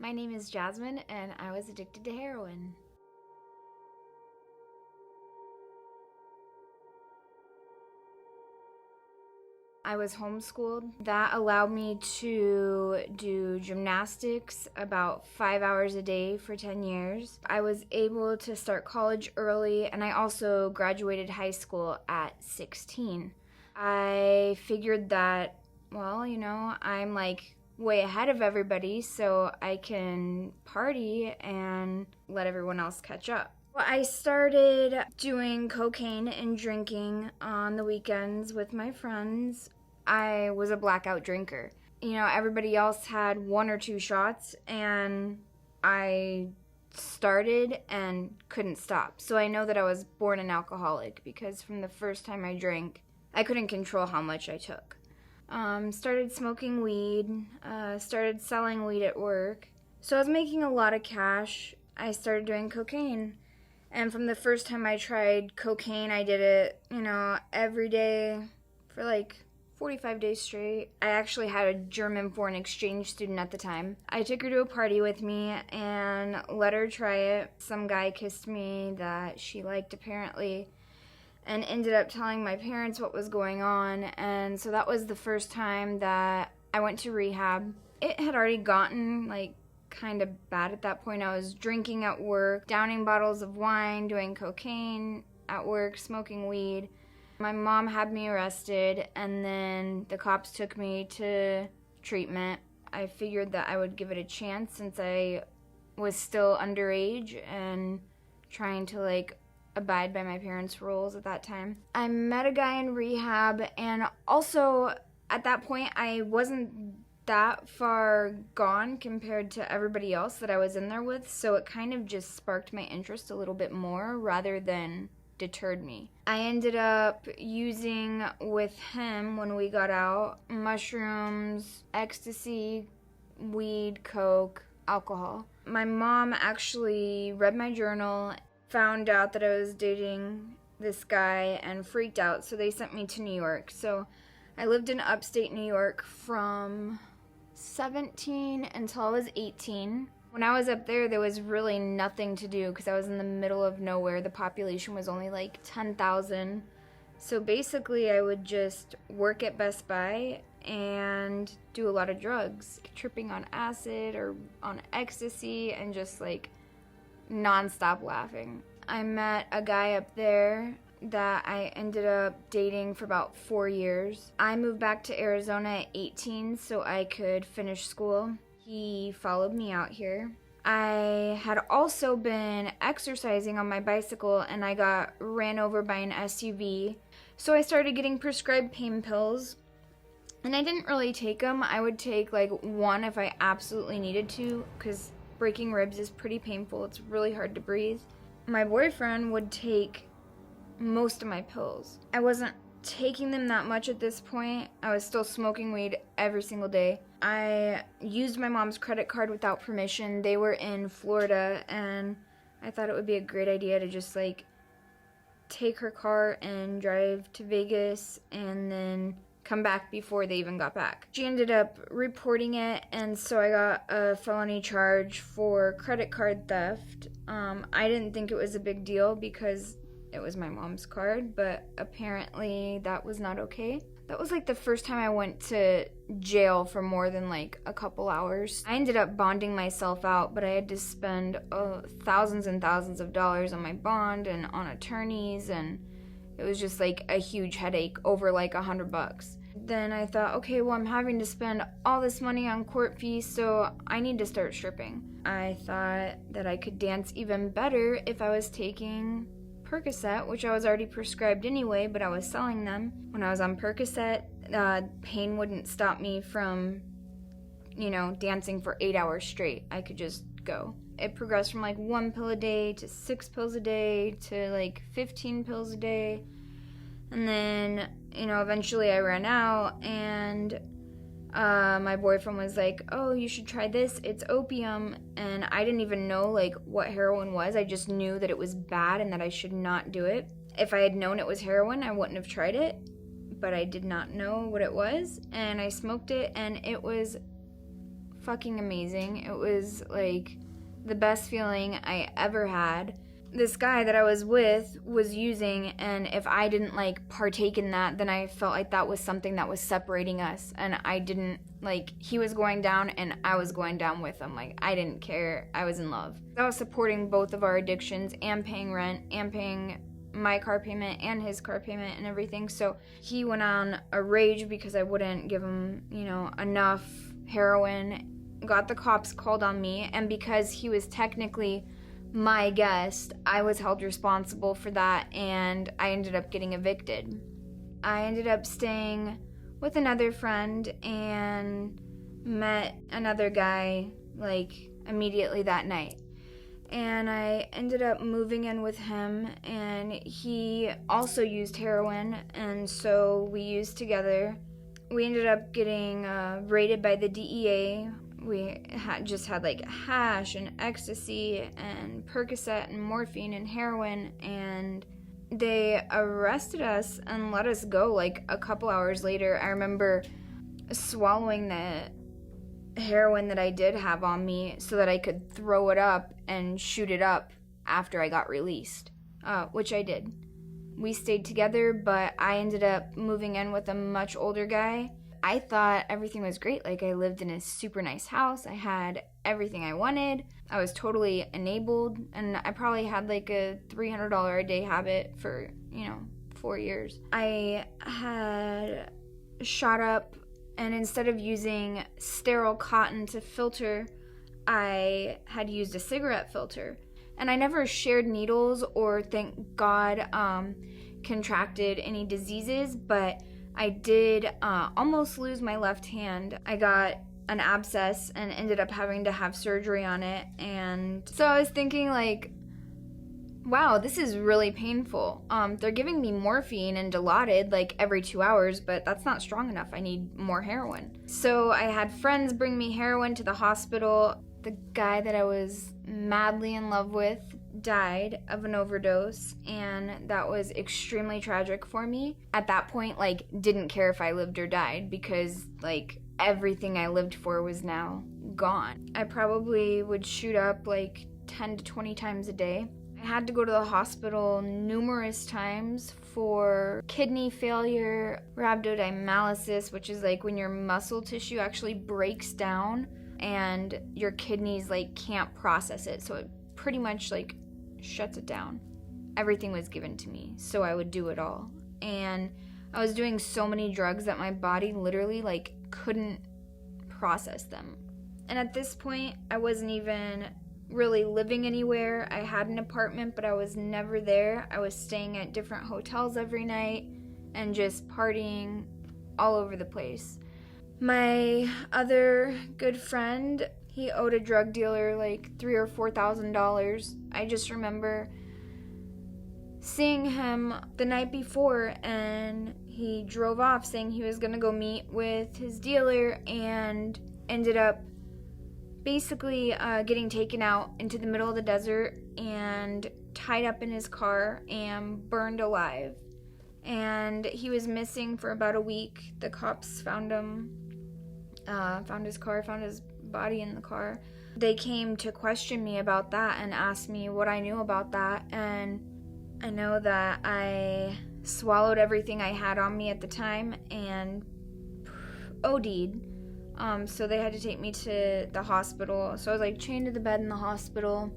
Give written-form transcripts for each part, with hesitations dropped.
My name is Jasmine, and I was addicted to heroin. I was homeschooled. That allowed me to do gymnastics about 5 hours a day for 10 years. I was able to start college early, and I also graduated high school at 16. I figured that, I'm like way ahead of everybody, so I can party and let everyone else catch up. Well, I started doing cocaine and drinking on the weekends with my friends. I was a blackout drinker. Everybody else had 1 or 2 shots, and I started and couldn't stop. So I know that I was born an alcoholic because from the first time I drank, I couldn't control how much I took. Started smoking weed, started selling weed at work. So I was making a lot of cash. I started doing cocaine. And from the first time I tried cocaine, I did it, every day for like 45 days straight. I actually had a German foreign exchange student at the time. I took her to a party with me and let her try it. Some guy kissed me that she liked apparently, and ended up telling my parents what was going on. And so that was the first time that I went to rehab. It had already gotten kind of bad at that point. I was drinking at work, downing bottles of wine, doing cocaine at work, smoking weed. My mom had me arrested, and then the cops took me to treatment. I figured that I would give it a chance since I was still underage and trying to abide by my parents' rules at that time. I met a guy in rehab, and also at that point I wasn't that far gone compared to everybody else that I was in there with, so it kind of just sparked my interest a little bit more rather than deterred me. I ended up using with him when we got out mushrooms, ecstasy, weed, coke, alcohol. My mom actually read my journal, found out that I was dating this guy, and freaked out, so they sent me to New York. So I lived in upstate New York from 17 until I was 18. When I was up there was really nothing to do because I was in the middle of nowhere. The population was only 10,000. So basically I would just work at Best Buy and do a lot of drugs, tripping on acid or on ecstasy, and just non-stop laughing. I met a guy up there that I ended up dating for about 4 years. I moved back to Arizona at 18 so I could finish school. He followed me out here. I had also been exercising on my bicycle, and I got ran over by an SUV. So I started getting prescribed pain pills, and I didn't really take them. I would take one if I absolutely needed to, because breaking ribs is pretty painful. It's really hard to breathe. My boyfriend would take most of my pills. I wasn't taking them that much at this point. I was still smoking weed every single day. I used my mom's credit card without permission. They were in Florida, and I thought it would be a great idea to just take her car and drive to Vegas and then come back before they even got back. She ended up reporting it, and so I got a felony charge for credit card theft. I didn't think it was a big deal because it was my mom's card, but apparently that was not okay. That was the first time I went to jail for more than a couple hours. I ended up bonding myself out, but I had to spend thousands and thousands of dollars on my bond and on attorneys, and it was just a huge headache, over $100. Then I thought, okay, well, I'm having to spend all this money on court fees, so I need to start stripping. I thought that I could dance even better if I was taking Percocet, which I was already prescribed anyway, but I was selling them. When I was on Percocet, pain wouldn't stop me from, dancing for 8 hours straight. I could just go. It progressed from 1 pill a day to 6 pills a day to 15 pills a day. And then, eventually I ran out, and my boyfriend was like, oh, you should try this, it's opium. And I didn't even know what heroin was. I just knew that it was bad and that I should not do it. If I had known it was heroin, I wouldn't have tried it, but I did not know what it was, and I smoked it, and it was fucking amazing. It was like the best feeling I ever had. This guy that I was with was using, and if I didn't like partake in that, then I felt like that was something that was separating us, and I didn't like, he was going down and I was going down with him. Like, I didn't care. I was in love. I was supporting both of our addictions and paying rent and paying my car payment and his car payment and everything. So he went on a rage because I wouldn't give him, enough heroin. Got the cops called on me, and because he was technically my guest, I was held responsible for that, and I ended up getting evicted. I ended up staying with another friend and met another guy like immediately that night. And I ended up moving in with him, and he also used heroin, and so we used together. We ended up getting raided by the DEA. We just had like hash and ecstasy and Percocet and morphine and heroin, and they arrested us and let us go like a couple hours later. I remember swallowing the heroin that I did have on me so that I could throw it up and shoot it up after I got released, which I did. We stayed together, but I ended up moving in with a much older guy. I thought everything was great. Like, I lived in a super nice house. I had everything I wanted. I was totally enabled, and I probably had like a $300 a day habit for, 4 years. I had shot up, and instead of using sterile cotton to filter, I had used a cigarette filter. And I never shared needles or, thank God, contracted any diseases, but I did almost lose my left hand. I got an abscess and ended up having to have surgery on it. And so I was thinking like, wow, this is really painful. They're giving me morphine and Dilaudid like every 2 hours, but that's not strong enough. I need more heroin. So I had friends bring me heroin to the hospital. The guy that I was madly in love with died of an overdose, and that was extremely tragic for me. At that point, like, didn't care if I lived or died, because like everything I lived for was now gone. I probably would shoot up like 10 to 20 times a day. I had to go to the hospital numerous times for kidney failure, rhabdomyolysis, which is like when your muscle tissue actually breaks down and your kidneys like can't process it, so it pretty much like shuts it down. Everything was given to me, so I would do it all. And I was doing so many drugs that my body literally like couldn't process them. And at this point, I wasn't even really living anywhere. I had an apartment, but I was never there. I was staying at different hotels every night and just partying all over the place. My other good friend, he owed a drug dealer like $3,000 or $4,000. I just remember seeing him the night before, and he drove off saying he was gonna go meet with his dealer, and ended up basically getting taken out into the middle of the desert and tied up in his car and burned alive. And he was missing for about a week. The cops found him, found his car, found his body in the car. They came to question me about that and asked me what I knew about that, and I know that I swallowed everything I had on me at the time and OD'd. So they had to take me to the hospital. So I was like chained to the bed in the hospital,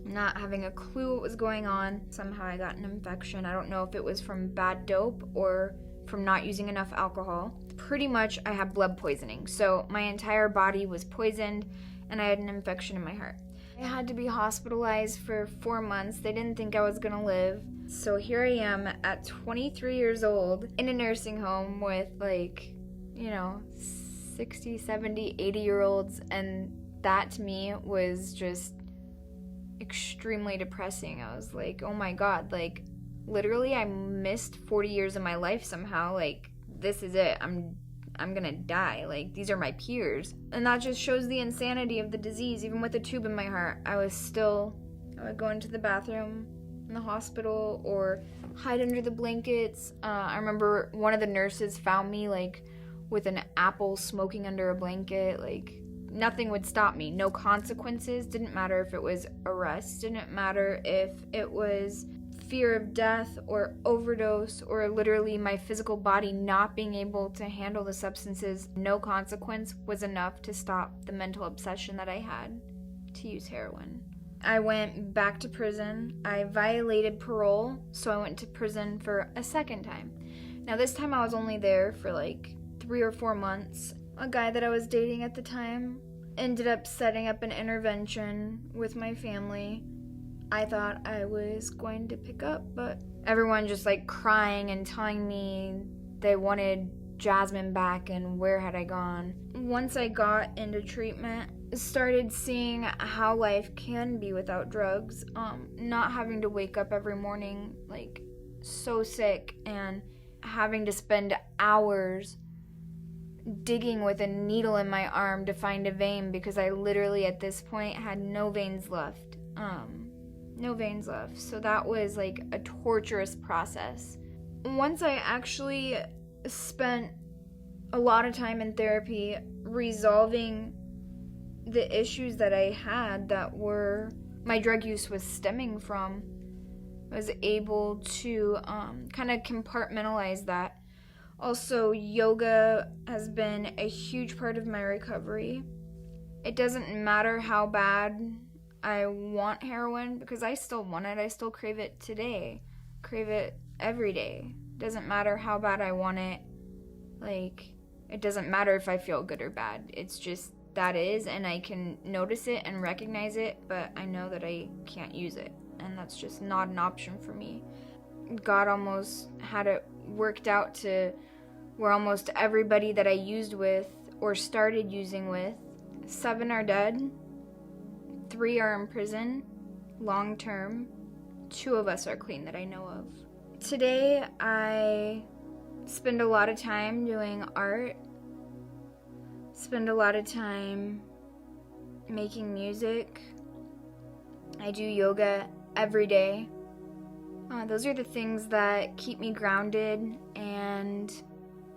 not having a clue what was going on. Somehow I got an infection. I don't know if it was from bad dope or from not using enough alcohol. Pretty much I had blood poisoning. So my entire body was poisoned, and I had an infection in my heart. I had to be hospitalized for 4 months. They didn't think I was gonna live. So here I am at 23 years old in a nursing home with 60, 70, 80-year-olds, and that to me was just extremely depressing. I was like, oh my God, like literally I missed 40 years of my life somehow. Like, this is it. I'm gonna die. Like, these are my peers. And that just shows the insanity of the disease. Even with a tube in my heart, I would go into the bathroom in the hospital or hide under the blankets. I remember one of the nurses found me like with an apple smoking under a blanket. Like, nothing would stop me. No consequences. Didn't matter if it was arrest. Didn't matter if it was fear of death or overdose or literally my physical body not being able to handle the substances. No consequence was enough to stop the mental obsession that I had to use heroin. I went back to prison. I violated parole, so I went to prison for a second time. Now this time I was only there for like 3 or 4 months. A guy that I was dating at the time ended up setting up an intervention with my family. I thought I was going to pick up, but everyone just like crying and telling me they wanted Jasmine back and where had I gone. Once I got into treatment, started seeing how life can be without drugs. Not having to wake up every morning like so sick and having to spend hours digging with a needle in my arm to find a vein because I literally at this point had no veins left. So that was like a torturous process. Once I actually spent a lot of time in therapy resolving the issues that I had that were my drug use was stemming from, I was able to kind of compartmentalize that. Also, yoga has been a huge part of my recovery. It doesn't matter how bad I want heroin, because I still want it. I still crave it today. Crave it every day. Doesn't matter how bad I want it. Like, it doesn't matter if I feel good or bad. It's just that is, and I can notice it and recognize it, but I know that I can't use it, and that's just not an option for me. God almost had it worked out to where almost everybody that I used with or started using with, 7 are dead, 3 are in prison, long term, 2 of us are clean that I know of. Today I spend a lot of time doing art, spend a lot of time making music. I do yoga every day. Those are the things that keep me grounded and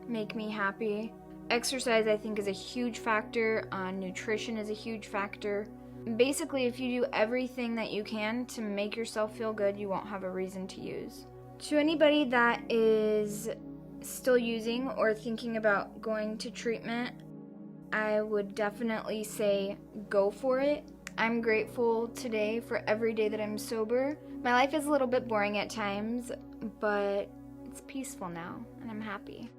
make me happy. Exercise, I think, is a huge factor. Nutrition is a huge factor. Basically, if you do everything that you can to make yourself feel good, you won't have a reason to use. To anybody that is still using or thinking about going to treatment, I would definitely say go for it. I'm grateful today for every day that I'm sober. My life is a little bit boring at times, but it's peaceful now, and I'm happy.